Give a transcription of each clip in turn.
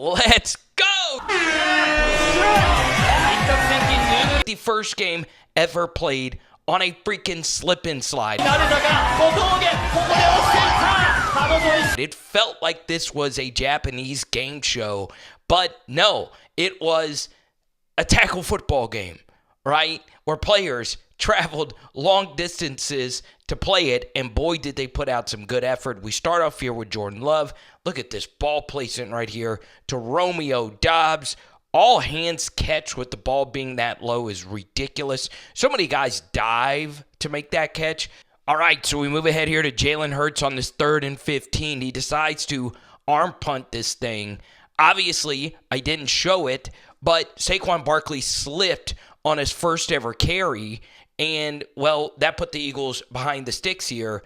Let's go! The first game ever played on a freaking slip and slide. It felt like this was a Japanese game show, but no, it was a tackle football game, right? Where players traveled long distances to play it, and boy, did they put out some good effort. We start off here with Jordan Love. Look at this ball placement right here to Romeo Doubs. All hands catch with the ball being that low is ridiculous. So many guys dive to make that catch. All right, so we move ahead here to Jalen Hurts on this 3rd and 15. He decides to arm punt this thing. Obviously, I didn't show it, but Saquon Barkley slipped on his first ever carry, and, well, that put the Eagles behind the sticks here.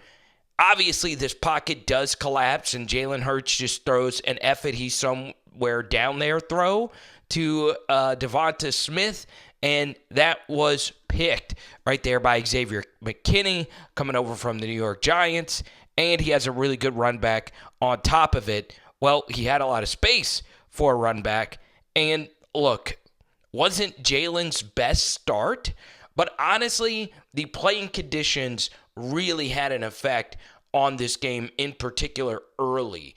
Obviously, this pocket does collapse, and Jalen Hurts just throws an effort he's somewhere down there throw to Devonta Smith, and that was picked right there by Xavier McKinney coming over from the New York Giants, and he has a really good run back on top of it. Well, he had a lot of space for a run back, and look, wasn't Jalen's best start, but honestly, the playing conditions really had an effect on this game, in particular early,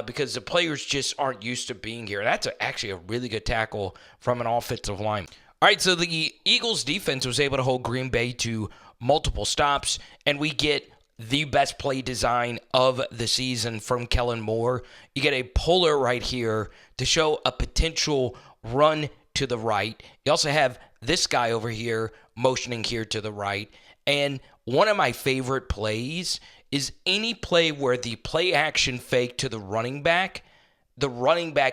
because the players just aren't used to being here. That's actually a really good tackle from an offensive line. All right, so the Eagles defense was able to hold Green Bay to multiple stops, and we get the best play design of the season from Kellen Moore. You get a puller right here to show a potential run to the right. You also have this guy over here motioning here to the right. And one of my favorite plays is any play where the play action fake to the running back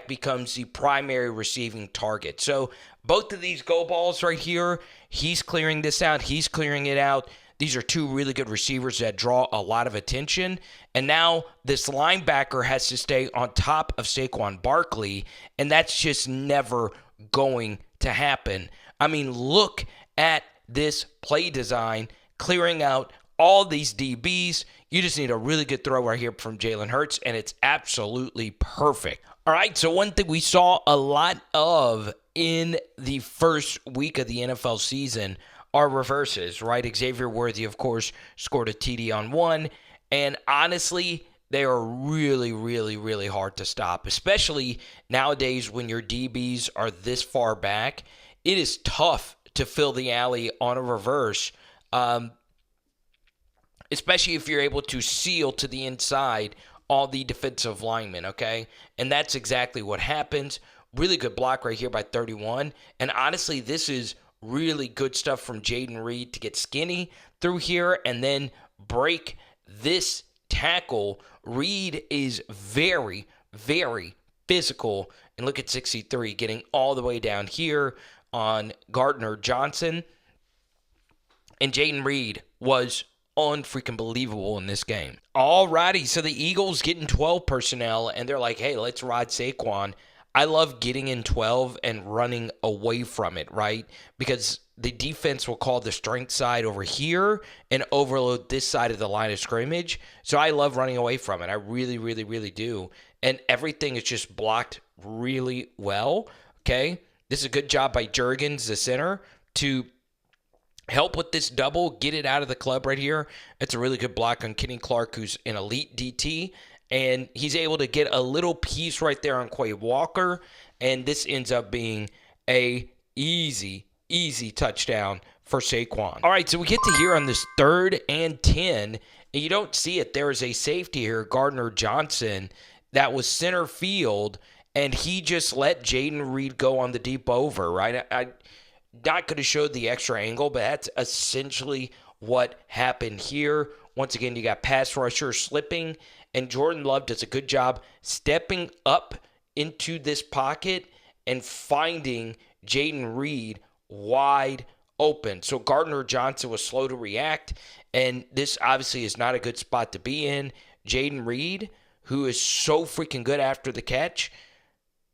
becomes the primary receiving target. So both of these go balls right here, he's clearing this out, he's clearing it out. These are two really good receivers that draw a lot of attention. And now this linebacker has to stay on top of Saquon Barkley, and that's just never going to happen. I mean, look at this play design, clearing out all these DBs. You just need a really good throw right here from Jalen Hurts, and it's absolutely perfect. All right, so one thing we saw a lot of in the first week of the NFL season are reverses, right? Xavier Worthy, of course, scored a TD on one, and honestly, they are really, really, really hard to stop, especially nowadays when your DBs are this far back. It is tough to fill the alley on a reverse, especially if you're able to seal to the inside all the defensive linemen, okay? And that's exactly what happens. Really good block right here by 31. And honestly, this is really good stuff from Jayden Reed to get skinny through here and then break this tackle. Reed is very, very physical. And look at 63 getting all the way down here on Gardner Johnson. And Jayden Reed was unfreaking believable in this game. Alrighty, so the Eagles getting 12 personnel, and they're like, hey, let's ride Saquon. I love getting in 12 and running away from it, right? Because the defense will call the strength side over here and overload this side of the line of scrimmage. So I love running away from it. I really, really, really do. And everything is just blocked really well, okay? This is a good job by Jurgens, the center, to help with this double, get it out of the club right here. It's a really good block on Kenny Clark, who's an elite DT. And he's able to get a little piece right there on Quay Walker. And this ends up being a easy touchdown for Saquon. All right, so we get to here on this 3rd and 10. And you don't see it. There is a safety here, Gardner Johnson, that was center field. And he just let Jayden Reed go on the deep over, right? I'm not going to show the extra angle, but that's essentially what happened here. Once again, you got pass rusher slipping. And Jordan Love does a good job stepping up into this pocket and finding Jayden Reed wide open. So Gardner Johnson was slow to react, and this obviously is not a good spot to be in. Jayden Reed, who is so freaking good after the catch,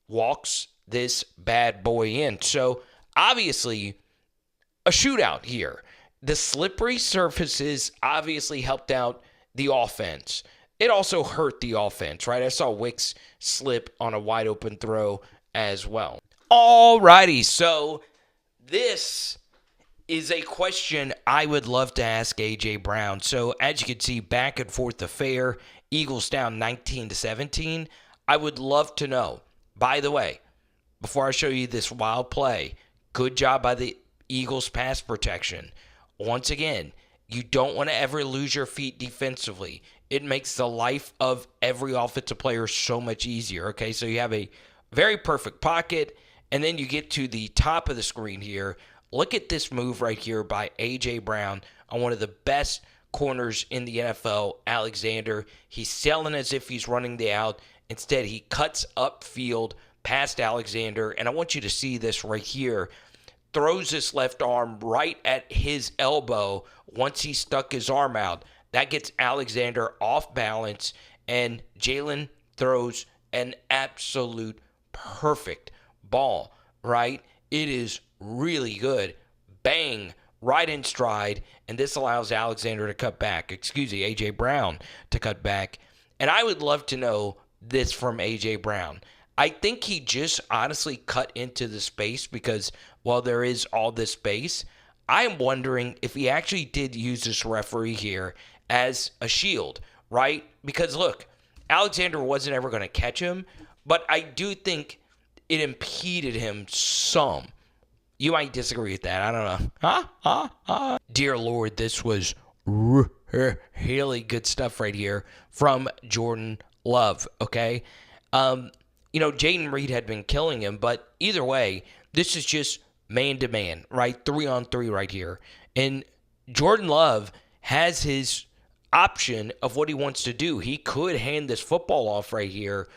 walks this bad boy in. So obviously a shootout here. The slippery surfaces obviously helped out the offense. it also hurt the offense, right? I saw Wicks slip on a wide open throw as well. Alrighty, so this is a question I would love to ask A.J. Brown. So as you can see, back and forth affair, Eagles down 19-17. I would love to know, by the way, before I show you this wild play, good job by the Eagles pass protection. Once again, you don't want to ever lose your feet defensively. It makes the life of every offensive player so much easier. Okay, so you have a very perfect pocket, and then you get to the top of the screen here. Look at this move right here by A.J. Brown on one of the best corners in the NFL, Alexander. He's selling as if he's running the out. Instead, he cuts upfield past Alexander, and I want you to see this right here. Throws his left arm right at his elbow once he stuck his arm out. That gets Alexander off balance, and Jalen throws an absolute perfect ball, right? It is really good. Bang, right in stride, and this allows Alexander to cut back. A.J. Brown to cut back. And I would love to know this from A.J. Brown. I think he just honestly cut into the space because while there is all this space, I am wondering if he actually did use this referee here as a shield, right? Because look, Alexander wasn't ever going to catch him, but I do think it impeded him some. You might disagree with that. I don't know. Dear Lord, this was really good stuff right here from Jordan Love, okay? Jayden Reed had been killing him, but either way, this is just man-to-man, right? 3-on-3 right here. And Jordan Love has his option of what he wants to do. He could hand this football off right here,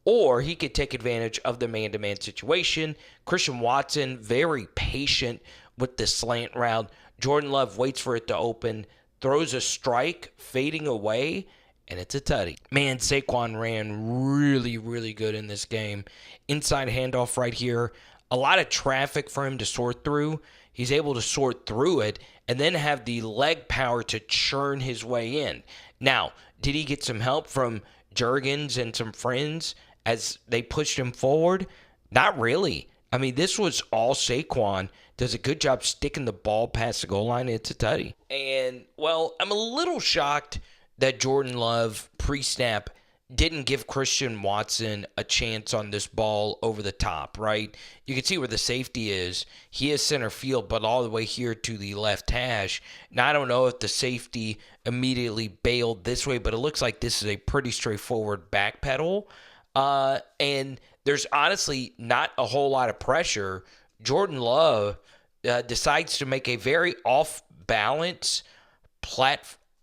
or he could take advantage of the man-to-man situation. Christian Watson, very patient with the slant route. Jordan Love waits for it to open, throws a strike, fading away, and it's a tutty. Man, Saquon ran really, really good in this game. Inside handoff right here. A lot of traffic for him to sort through. He's able to sort through it and then have the leg power to churn his way in. Now, did he get some help from Jurgens and some friends as they pushed him forward? Not really. I mean, this was all Saquon. Does a good job sticking the ball past the goal line. It's a tutty. And, well, I'm a little shocked that Jordan Love pre-snap didn't give Christian Watson a chance on this ball over the top, right? You can see where the safety is. He is center field, but all the way here to the left hash. Now, I don't know if the safety immediately bailed this way, but it looks like this is a pretty straightforward back pedal. And there's honestly not a whole lot of pressure. Jordan Love decides to make a very off-balance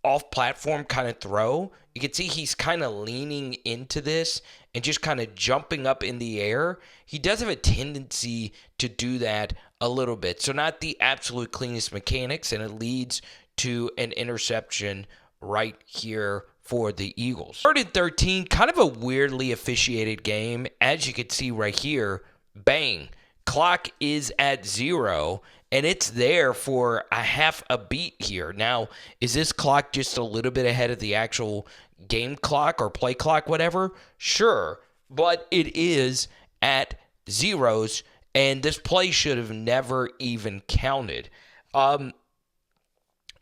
off-platform kind of throw. You can see he's kind of leaning into this and just kind of jumping up in the air. He does have a tendency to do that a little bit. So not the absolute cleanest mechanics, and it leads to an interception right here for the Eagles. 3rd and 13, kind of a weirdly officiated game. As you can see right here, bang, clock is at 0. And it's there for a half a beat here. Now, is this clock just a little bit ahead of the actual game clock or play clock, whatever? Sure, but it is at zeros, and this play should have never even counted. But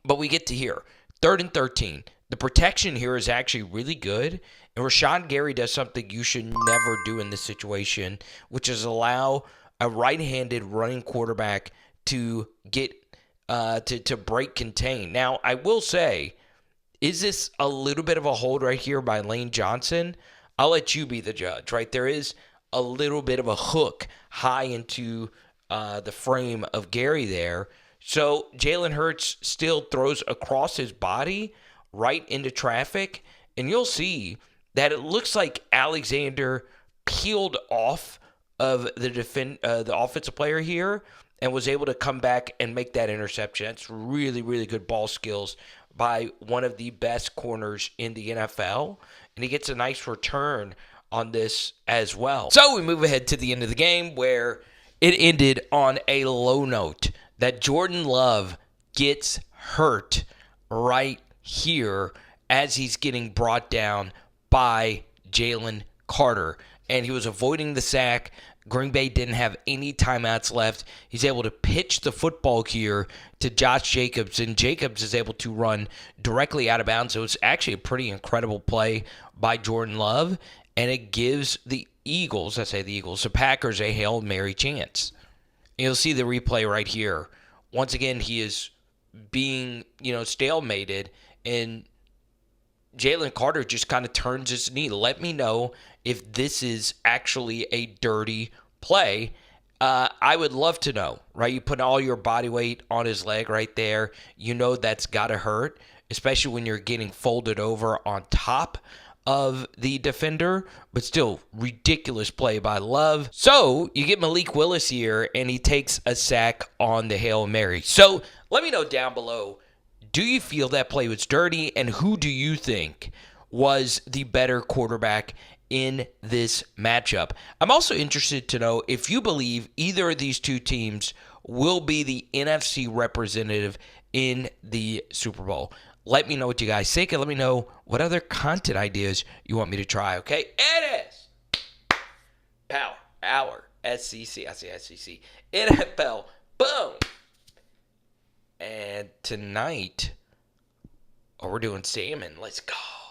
we get to here. 3rd and 13. The protection here is actually really good, and Rashawn Gary does something you should never do in this situation, which is allow a right-handed running quarterback to get to break contain. Now, I will say, is this a little bit of a hold right here by Lane Johnson? I'll let you be the judge, right? There is a little bit of a hook high into the frame of Gary there. So Jalen Hurts still throws across his body right into traffic, and you'll see that it looks like Alexander peeled off of the offensive player here and was able to come back and make that interception. That's really, really good ball skills by one of the best corners in the NFL. And he gets a nice return on this as well. So we move ahead to the end of the game where it ended on a low note that Jordan Love gets hurt right here as he's getting brought down by Jalen Carter. And he was avoiding the sack. Green Bay didn't have any timeouts left. He's able to pitch the football here to Josh Jacobs, and Jacobs is able to run directly out of bounds. So it's actually a pretty incredible play by Jordan Love, and it gives the the Packers, a Hail Mary chance. And you'll see the replay right here. Once again, he is being, stalemated, and Jalen Carter just kind of turns his knee. Let me know if this is actually a dirty play. I would love to know, right? You put all your body weight on his leg right there. That's got to hurt, especially when you're getting folded over on top of the defender. But still, ridiculous play by Love. So you get Malik Willis here, and he takes a sack on the Hail Mary. So let me know down below, do you feel that play was dirty, and who do you think was the better quarterback in this matchup? I'm also interested to know if you believe either of these two teams will be the NFC representative in the Super Bowl. Let me know what you guys think, and let me know what other content ideas you want me to try, okay? It is Power Hour SEC. I say SEC. NFL. Boom. And tonight, we're doing salmon. Let's go.